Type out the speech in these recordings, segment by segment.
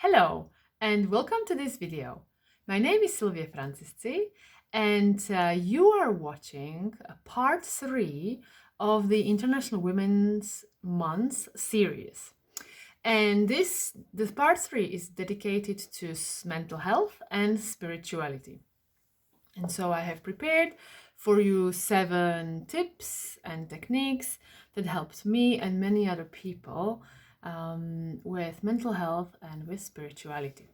Hello and welcome to this video. My name is Silvia Francisci and you are watching part 3 of the International Women's Month series. And the part 3 is dedicated to mental health and spirituality. And so I have prepared for you 7 tips and techniques that helped me and many other people with mental health and with spirituality.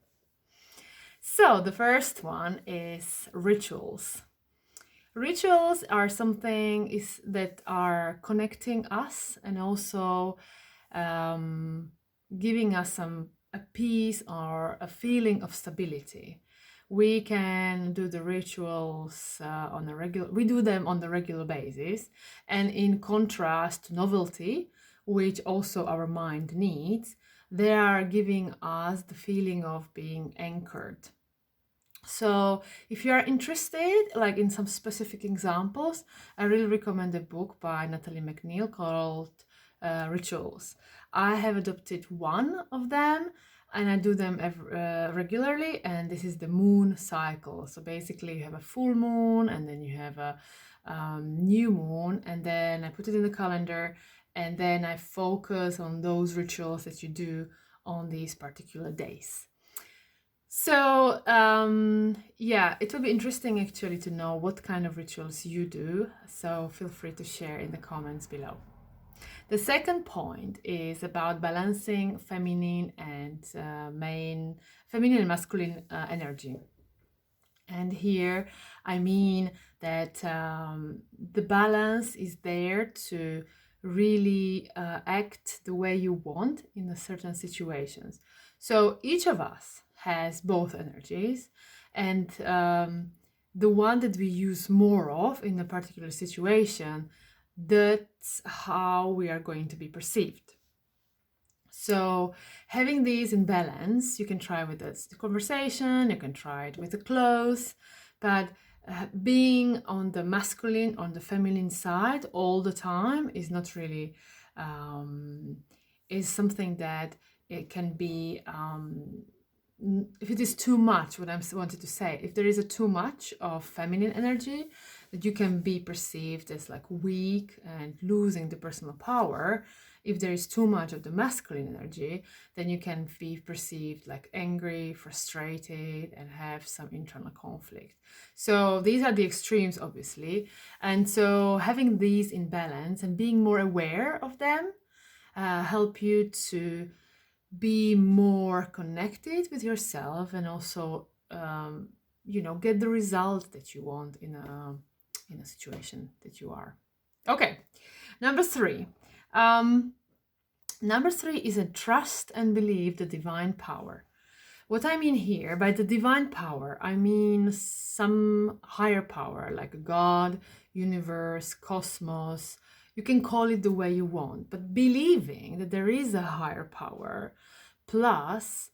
So the first one is rituals. Rituals are something that are connecting us and also giving us a peace or a feeling of stability. We can do the rituals we do them on the regular basis, and in contrast to novelty, which also our mind needs, they are giving us the feeling of being anchored. So if you are interested, like in some specific examples, I really recommend a book by Natalie McNeil called Rituals. I have adopted one of them and I do them regularly, and this is the moon cycle. So basically you have a full moon and then you have a new moon, and then I put it in the calendar, and then I focus on those rituals that you do on these particular days. So yeah, it will be interesting actually to know what kind of rituals you do. So feel free to share in the comments below. The second point is about balancing feminine and masculine energy. And here I mean that the balance is there to really act the way you want in a certain situations. So each of us has both energies, and the one that we use more of in a particular situation, that's how we are going to be perceived. So having these in balance, you can try with the conversation, you can try it with the clothes, but being on the masculine, on the feminine side all the time is not really, is something that it can be, if it is too much, what I wanted to say, if there is a too much of feminine energy, that you can be perceived as like weak and losing the personal power. If there is too much of the masculine energy, then you can be perceived like angry, frustrated, and have some internal conflict. So these are the extremes, obviously. And so having these in balance and being more aware of them help you to be more connected with yourself, and also get the result that you want in a situation that you are. Okay, number 3. Number 3 is a trust and believe the divine power. What I mean here by the divine power, I mean some higher power like God, universe, cosmos. You can call it the way you want, but believing that there is a higher power, plus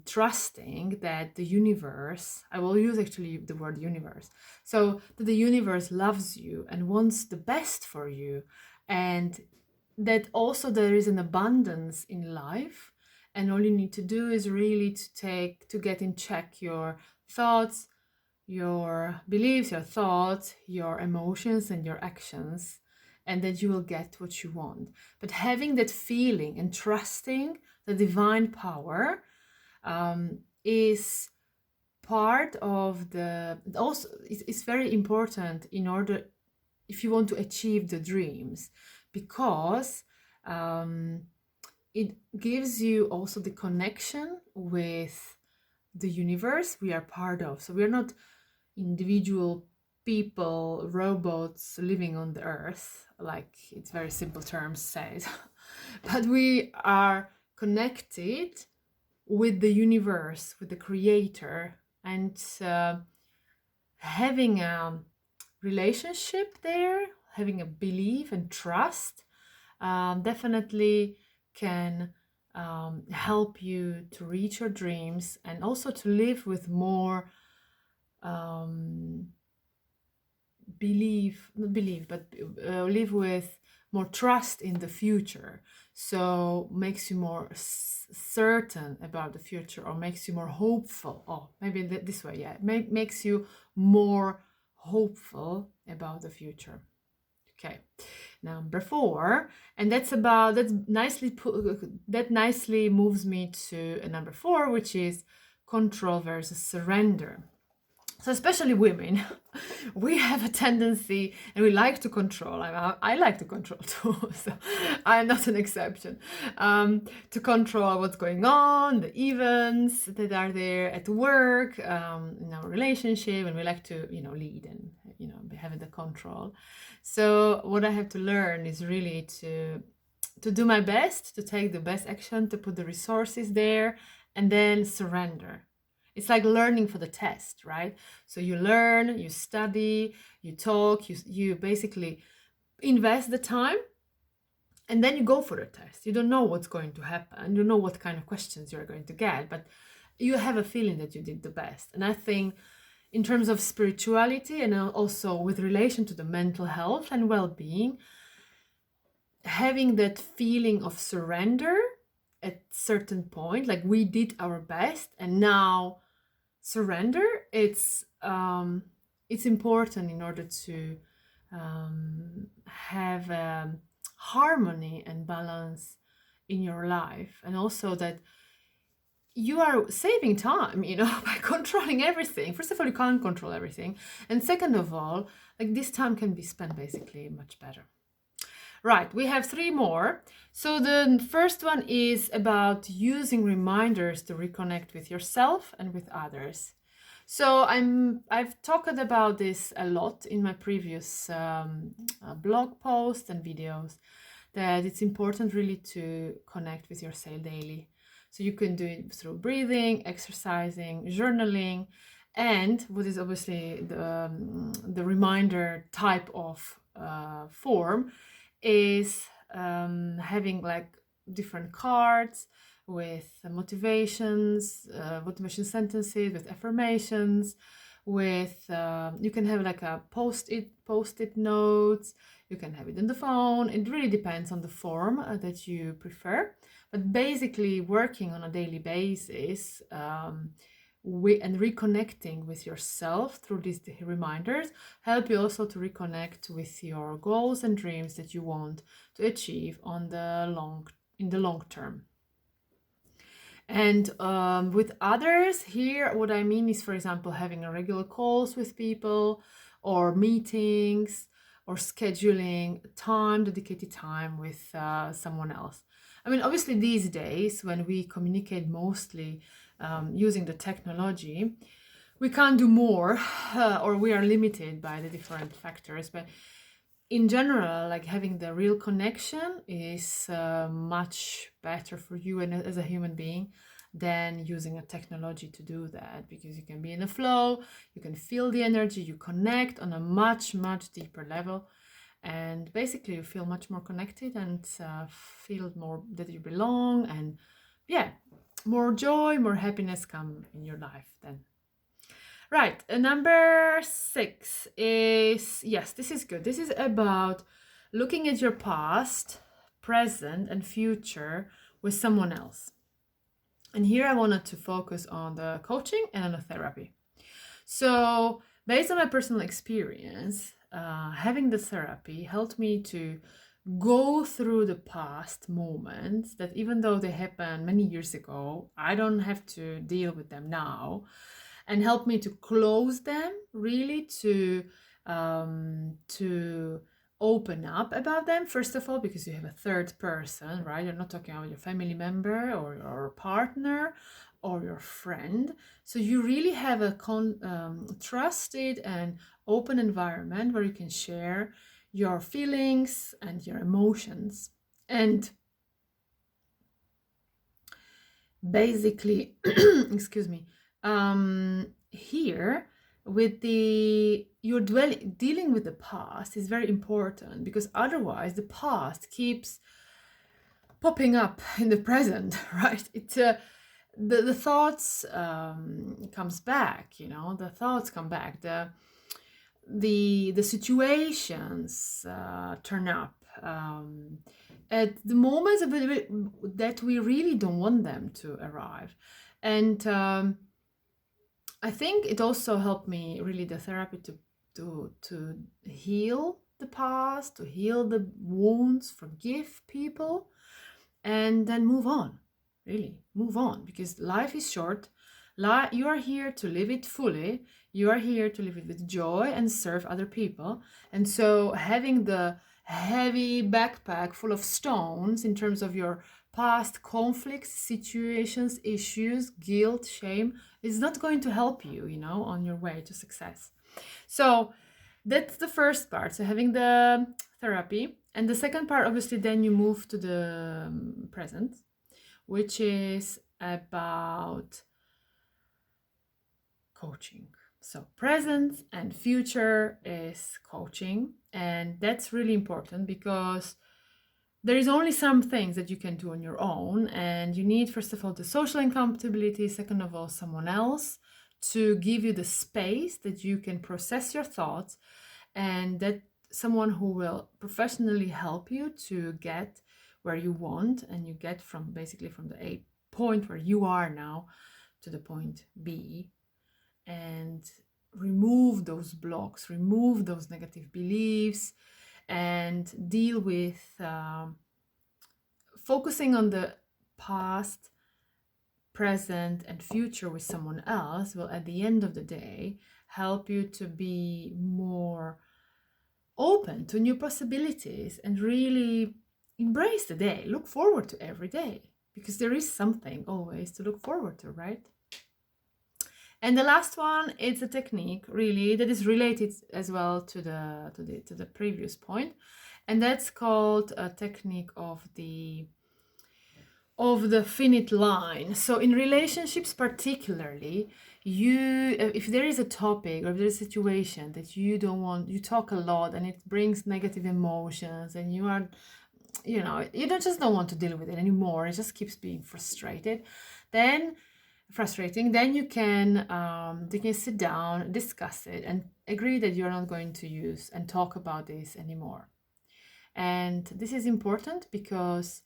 trusting that the universe, I will use actually the word universe, so that the universe loves you and wants the best for you, and that also there is an abundance in life, and all you need to do is really to get in check your thoughts, your beliefs, your thoughts, your emotions, and your actions, and that you will get what you want. But having that feeling and trusting the divine power is part of the, also it's very important in order, if you want to achieve the dreams, because it gives you also the connection with the universe we are part of. So we are not individual people, robots living on the earth, like it's very simple terms said, but we are connected with the universe, with the creator, and having a relationship there, having a belief and trust definitely can help you to reach your dreams, and also to live with more live with more trust in the future. so makes you more certain about the future, or makes you more hopeful. Oh, maybe this way, yeah, makes you more hopeful about the future. Okay, number 4, and that nicely moves me to number 4, which is control versus surrender. So especially women, we have a tendency, and we like to control. I like to control too, so I'm not an exception. To control what's going on, the events that are there at work, in our relationship, and we like to, lead and, be having the control. So what I have to learn is really to do my best, to take the best action, to put the resources there, and then surrender. It's like learning for the test, right? So you learn, you study, you talk, you basically invest the time, and then you go for the test. You don't know what's going to happen. You don't know what kind of questions you're going to get, but you have a feeling that you did the best. And I think in terms of spirituality, and also with relation to the mental health and well-being, having that feeling of surrender at certain point, like we did our best and now surrender, it's important in order to have harmony and balance in your life, and also that you are saving time, by controlling everything. First of all, you can't control everything, and second of all, like, this time can be spent basically much better. Right, we have 3 more. So the first one is about using reminders to reconnect with yourself and with others. So I've talked about this a lot in my previous blog posts and videos, that it's important really to connect with yourself daily. So you can do it through breathing, exercising, journaling, and what is obviously the reminder type of form is having like different cards with motivation sentences, with affirmations, with you can have like a post-it notes, you can have it on the phone. It really depends on the form that you prefer, but basically working on a daily basis and reconnecting with yourself through these reminders help you also to reconnect with your goals and dreams that you want to achieve in the long term. And with others here, what I mean is, for example, having a regular calls with people, or meetings, or scheduling dedicated time with someone else. I mean, obviously these days when we communicate mostly using the technology, we can't do more or we are limited by the different factors, but in general, like, having the real connection is much better for you and as a human being than using a technology to do that, because you can be in a flow, you can feel the energy, you connect on a much deeper level, and basically you feel much more connected and feel more that you belong, and more joy, more happiness come in your life then. Right, number 6 is, yes, this is good. This is about looking at your past, present, and future with someone else. And here I wanted to focus on the coaching and on the therapy. So based on my personal experience, having the therapy helped me to go through the past moments that, even though they happened many years ago, I don't have to deal with them now, and help me to close them, really to open up about them. First of all, because you have a third person, right? You're not talking about your family member or your partner or your friend. So you really have a trusted and open environment where you can share your feelings and your emotions. And basically, excuse me, here with you're dealing with the past is very important, because otherwise the past keeps popping up in the present, right? The thoughts comes back, the thoughts come back, the situations turn up, at the moments that we really don't want them to arrive. And I think it also helped me really, the therapy, to heal the past, to heal the wounds, forgive people, and then move on. Really move on, because life is short. You are here to live it fully. You are here to live it with joy and serve other people. And so having the heavy backpack full of stones in terms of your past conflicts, situations, issues, guilt, shame is not going to help you, on your way to success. So that's the first part. So having the therapy. And the second part, obviously, then you move to the present, which is about coaching. So present and future is coaching. And that's really important, because there is only some things that you can do on your own. And you need, first of all, the social accountability. Second of all, someone else to give you the space that you can process your thoughts, and that someone who will professionally help you to get where you want, and you get from basically from the A point where you are now to the point B, and remove those blocks, remove those negative beliefs, and deal with focusing on the past, present, and future with someone else will, at the end of the day, help you to be more open to new possibilities and really embrace the day. Look forward to every day, because there is something always to look forward to, right? And the last one, it's a technique really that is related as well to the previous point, and that's called a technique of the finite line. So in relationships particularly, if there is a topic or if there's a situation that you don't want, you talk a lot and it brings negative emotions, and you are, you don't want to deal with it anymore, it just keeps being frustrating, then you can sit down, discuss it, and agree that you're not going to use and talk about this anymore. And this is important because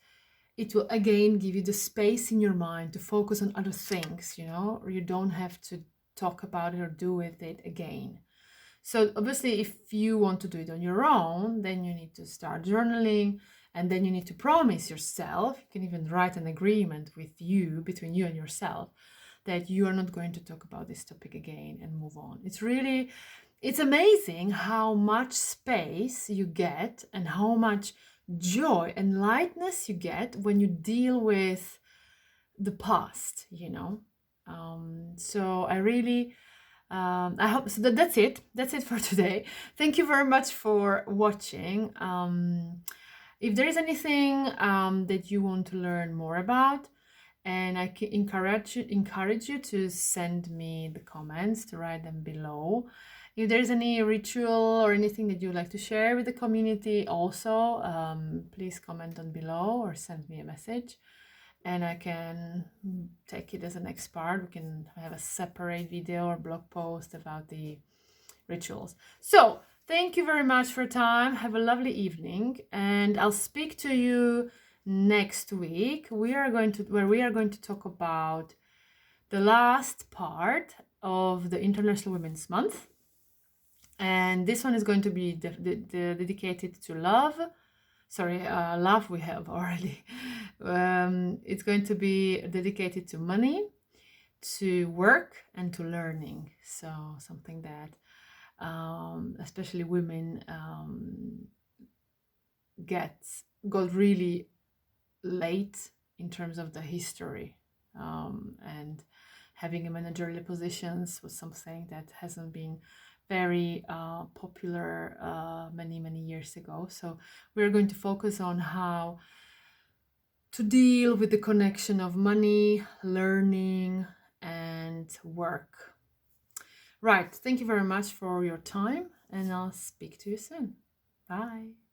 it will again give you the space in your mind to focus on other things, or you don't have to talk about it or do with it again. So obviously, if you want to do it on your own, then you need to start journaling, and then you need to promise yourself, you can even write an agreement between you and yourself, that you are not going to talk about this topic again, and move on. It's amazing how much space you get and how much joy and lightness you get when you deal with the past, so I really I hope so. That's it for today. Thank you very much for watching. If there is anything that you want to learn more about, and I can encourage you to send me the comments, to write them below. If there's any ritual or anything that you'd like to share with the community also, please comment on below or send me a message, and I can take it as a next part. We can have a separate video or blog post about the rituals. So thank you very much for your time. Have a lovely evening, and I'll speak to you next week. We are going to talk about the last part of the International Women's Month. And this one is going to be dedicated to love. Love we have already. It's going to be dedicated to money, to work, and to learning. So something that especially women got really late in terms of the history, and having a managerial positions was something that hasn't been very popular many years ago. So we're going to focus on how to deal with the connection of money, learning, and work. Right, thank you very much for your time, and I'll speak to you soon. Bye.